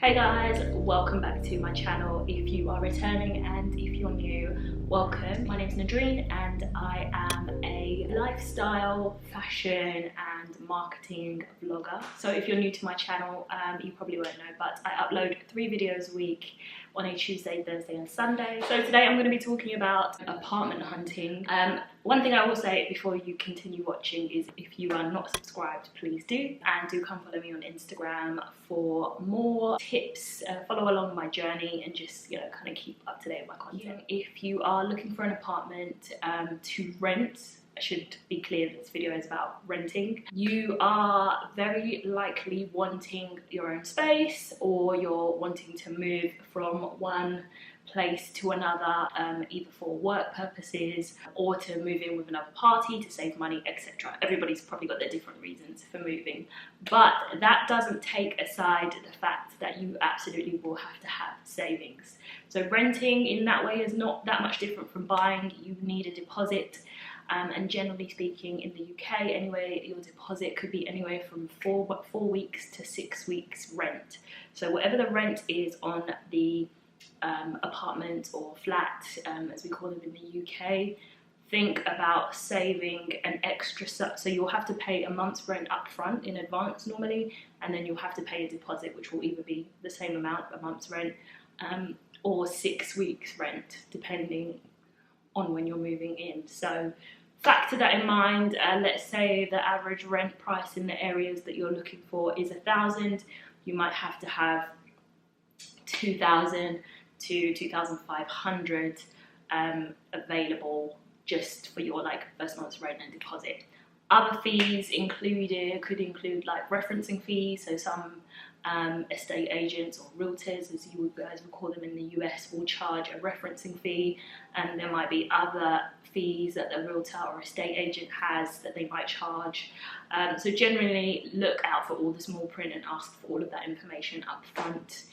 Hey guys, welcome back to my channel. If you are returning and if you're new, welcome. My name's Nodreen and I am a lifestyle, fashion and marketing vlogger. So if you're new to my channel, you probably won't know, but I upload 3 videos a week on a Tuesday, Thursday and Sunday. So today I'm going to be talking about apartment hunting. One thing I will say before you continue watching is if you are not subscribed, please do, and do come follow me on Instagram for more tips, follow along my journey and just, you know, kind of keep up to date with my content. If you are looking for an apartment to rent, I should be clear that this video is about renting. You are very likely wanting your own space, or you're wanting to move from one place to another, either for work purposes or to move in with another party to save money, etc. Everybody's probably got their different reasons for moving, but that doesn't take aside the fact that you absolutely will have to have savings. So renting in that way is not that much different from buying. You need a deposit. And generally speaking, in the UK anyway, your deposit could be anywhere from 4 weeks to 6 weeks rent. So whatever the rent is on the apartment or flat, as we call them in the UK, think about saving an extra, so you'll have to pay a month's rent up front in advance normally, and then you'll have to pay a deposit which will either be the same amount, a month's rent, or 6 weeks rent depending on when you're moving in. So factor that in mind. Let's say the average rent price in the areas that you're looking for is 1,000. You might have to have 2,000 to 2,500 available just for your first month's rent and deposit. Other fees could include like referencing fees. So some estate agents or realtors, as you guys would call them in the US, will charge a referencing fee, and there might be other fees that the realtor or estate agent has that they might charge. So generally look out for all the small print and ask for all of that information up front.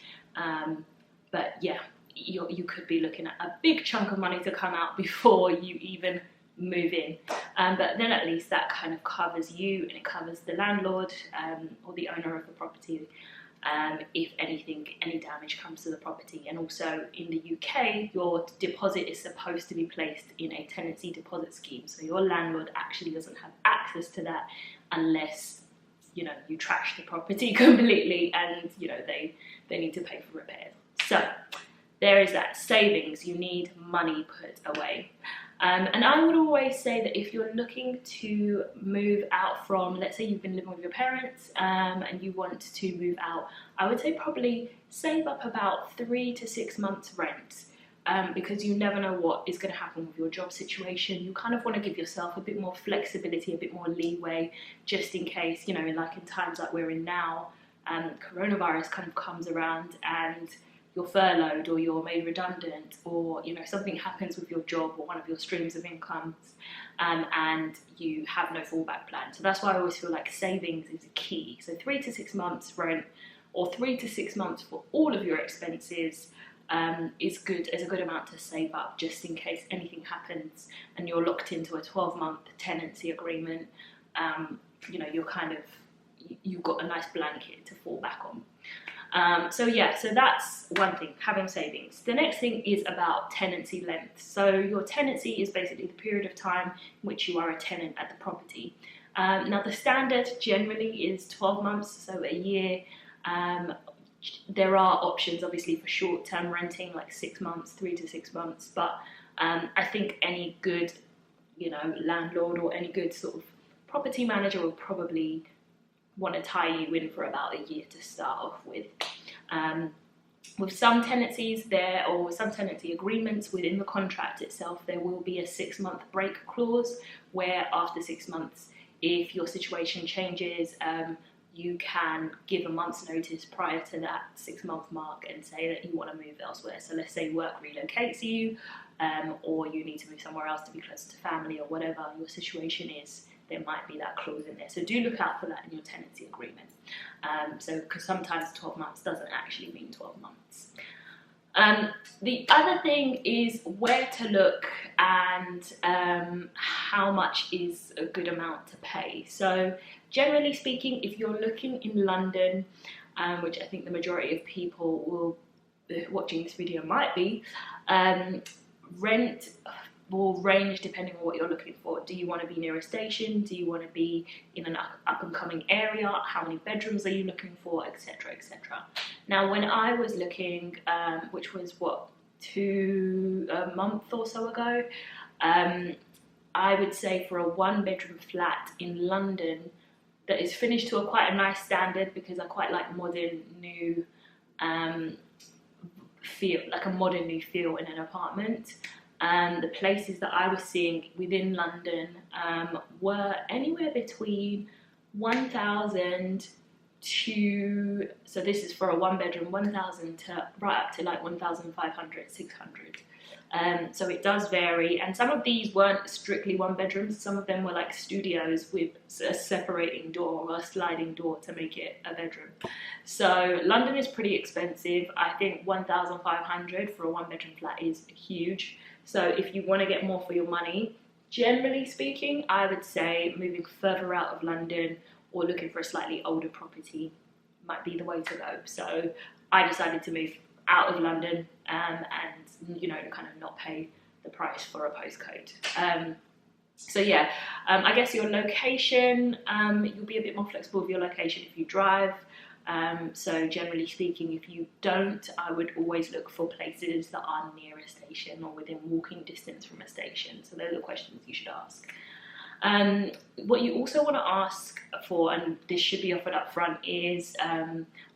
But yeah, you could be looking at a big chunk of money to come out before you even move in, but then at least that kind of covers you, and it covers the landlord or the owner of the property if any damage comes to the property. And also in the UK, your deposit is supposed to be placed in a tenancy deposit scheme, so your landlord actually doesn't have access to that unless, you know, you trash the property completely and, you know, they need to pay for repairs. So there is that. Savings, you need money put away. And I would always say that if you're looking to move out from, let's say you've been living with your parents and you want to move out, I would say probably save up about 3 to 6 months rent, because you never know what is going to happen with your job situation. You kind of want to give yourself a bit more flexibility, a bit more leeway, just in case, you know, in times like we're in now, coronavirus kind of comes around and you're furloughed or you're made redundant, or, you know, something happens with your job or one of your streams of incomes, and you have no fallback plan. So that's why I always feel like savings is key. So 3 to 6 months rent, or 3 to 6 months for all of your expenses, is a good amount to save up, just in case anything happens and you're locked into a 12-month tenancy agreement. You know, you've got a nice blanket to fall back on. So yeah, so that's one thing, having savings. The next thing is about tenancy length. So your tenancy is basically the period of time in which you are a tenant at the property. Now the standard generally is 12 months, so a year. There are options obviously for short-term renting, like 6 months, 3 to 6 months, but I think any good, you know, landlord or any good sort of property manager will probably want to tie you in for about a year to start off with. With some tenancies or some tenancy agreements within the contract itself, there will be a 6-month break clause, where after 6 months, if your situation changes, you can give a month's notice prior to that 6-month mark and say that you want to move elsewhere. So let's say work relocates you, or you need to move somewhere else to be closer to family, or whatever your situation is, there might be that clause in there. So do look out for that in your tenancy agreement. Because sometimes 12 months doesn't actually mean 12 months. The other thing is where to look and how much is a good amount to pay. So generally speaking, if you're looking in London, which I think the majority of people will watching this video might be, rent will range depending on what you're looking for. Do you want to be near a station? Do you want to be in an up and coming area? How many bedrooms are you looking for, etc, etc. Now when I was looking, which was what, a month or so ago, I would say for a 1-bedroom flat in London that is finished to quite a nice standard, because I quite like modern new feel, like a modern new feel in an apartment. The places that I was seeing within London were anywhere between 1,000 to, so this is for a 1-bedroom, 1,000 to right up to like 1,500, 600. So it does vary, and some of these weren't strictly 1-bedrooms. Some of them were like studios with a separating door or a sliding door to make it a bedroom. So London is pretty expensive. I think 1,500 for a 1-bedroom flat is huge. So if you want to get more for your money, generally speaking, I would say moving further out of London or looking for a slightly older property might be the way to go. So I decided to move out of London and, you know, kind of not pay the price for a postcode. So yeah, I guess your location, you'll be a bit more flexible with your location if you drive. So generally speaking, if you don't, I would always look for places that are near a station or within walking distance from a station. So those are questions you should ask. What you also want to ask for, and this should be offered up front, is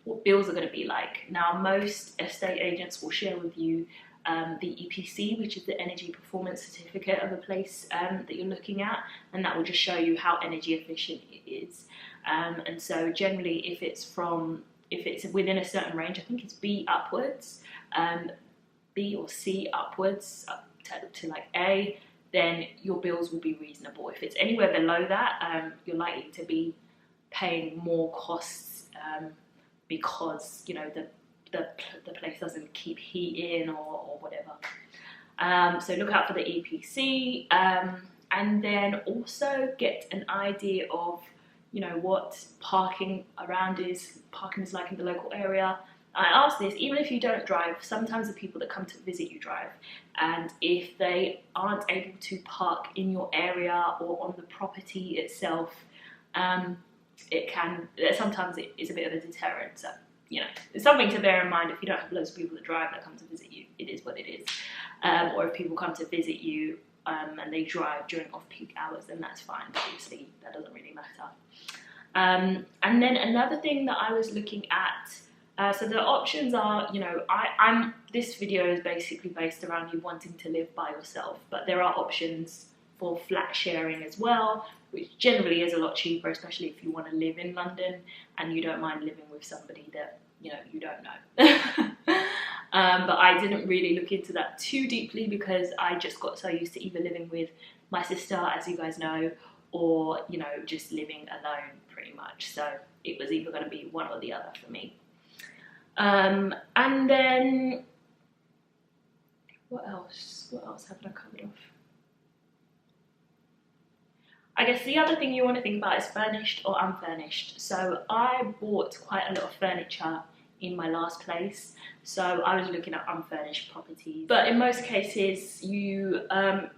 what bills are going to be like. Now, most estate agents will share with you the EPC, which is the Energy Performance Certificate of a place that you're looking at, and that will just show you how energy efficient it is. And so generally, if it's within a certain range, I think it's B upwards, B or C upwards, up to like A, then your bills will be reasonable. If it's anywhere below that, you're likely to be paying more costs because, you know, the place doesn't keep heat in or whatever. So look out for the EPC, and then also get an idea of, you know, what parking is like in the local area. I ask this, even if you don't drive, sometimes the people that come to visit you drive, and if they aren't able to park in your area or on the property itself, sometimes it is a bit of a deterrent. So, you know, it's something to bear in mind. If you don't have loads of people that drive that come to visit you, it is what it is. Or if people come to visit you and they drive during off-peak hours, then that's fine. Obviously, that doesn't really matter. And then another thing that I was looking at, so the options are, you know, this video is basically based around you wanting to live by yourself, but there are options for flat sharing as well, which generally is a lot cheaper, especially if you want to live in London and you don't mind living with somebody that, you know, you don't know. But I didn't really look into that too deeply because I just got so used to either living with my sister, as you guys know, or, you know, just living alone pretty much. So it was either going to be one or the other for me. And then what else haven't I covered off? I guess the other thing you want to think about is furnished or unfurnished. So I bought quite a lot of furniture in my last place, so I was looking at unfurnished properties. But in most cases,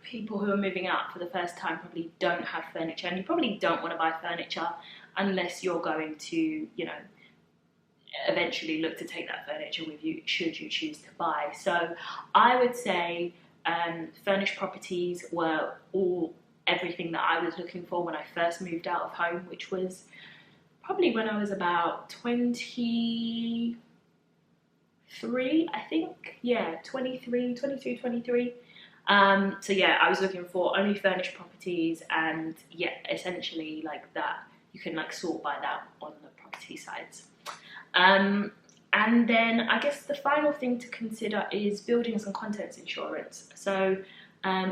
people who are moving out for the first time probably don't have furniture, and you probably don't want to buy furniture unless you're going to, you know, eventually look to take that furniture with you should you choose to buy. So I would say furnished properties were everything that I was looking for when I first moved out of home, which was probably when I was about 23, I think. Yeah, 22, 23. So yeah, I was looking for only furnished properties, and yeah, essentially like that, you can like sort by that on the property sides. And then I guess the final thing to consider is buildings and contents insurance. So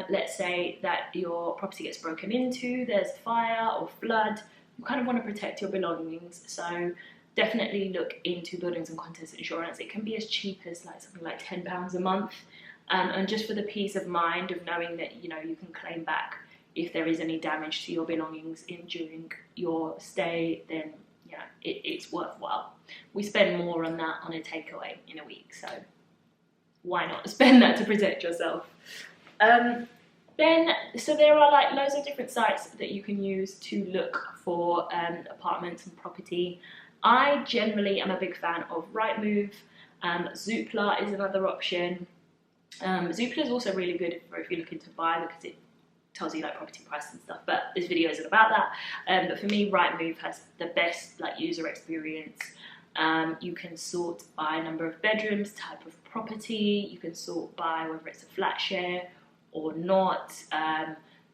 let's say that your property gets broken into, there's fire or flood, you kind of want to protect your belongings. So definitely look into buildings and contents insurance. It can be as cheap as like something like £10 a month. And just for the peace of mind of knowing that, you know, you can claim back if there is any damage to your belongings during your stay, then yeah, you know, it's worthwhile. We spend more on that on a takeaway in a week, so why not spend that to protect yourself? So there are like loads of different sites that you can use to look for apartments and property. I generally am a big fan of Rightmove. Zoopla is another option. Zoopla is also really good for if you're looking to buy, because it tells you like property price and stuff, but this video isn't about that. But for me, Rightmove has the best like user experience. You can sort by number of bedrooms, type of property. You can sort by whether it's a flat share or not.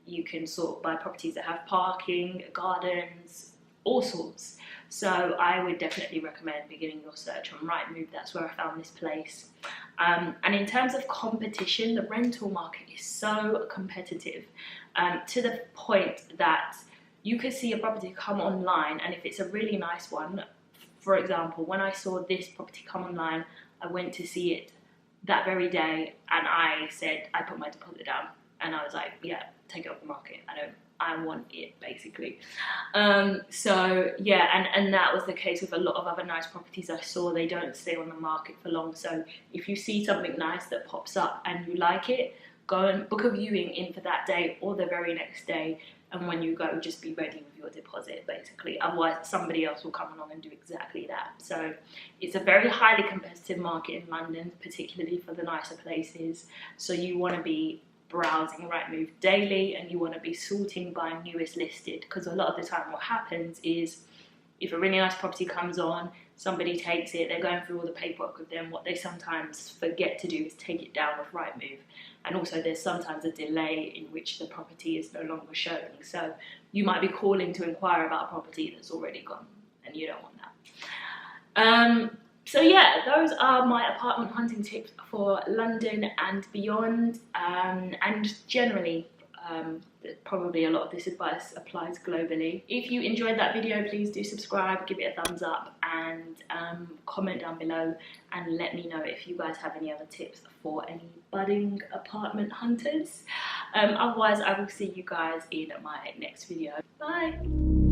You can sort by properties that have parking, gardens, all sorts. So I would definitely recommend beginning your search on Rightmove. That's where I found this place. And in terms of competition, the rental market is so competitive, to the point that you could see a property come online, and if it's a really nice one, for example, when I saw this property come online, I went to see it that very day, and I put my deposit down, and I was like, yeah, take it off the market. I want it, basically. So yeah, and that was the case with a lot of other nice properties I saw. They don't stay on the market for long. So if you see something nice that pops up and you like it, go and book a viewing in for that day or the very next day. And when you go, just be ready with your deposit, basically. Otherwise, somebody else will come along and do exactly that. So it's a very highly competitive market in London, particularly for the nicer places. So you want to be browsing Rightmove daily, and you want to be sorting by newest listed, because a lot of the time what happens is if a really nice property comes on, somebody takes it, they're going through all the paperwork with them. What they sometimes forget to do is take it down with Rightmove. And also there's sometimes a delay in which the property is no longer showing. So you might be calling to inquire about a property that's already gone, and you don't want that. So yeah, those are my apartment hunting tips for London and beyond. And generally, probably a lot of this advice applies globally. If you enjoyed that video, please do subscribe, give it a thumbs up, and comment down below and let me know if you guys have any other tips for any budding apartment hunters. Otherwise, I will see you guys in my next video. Bye!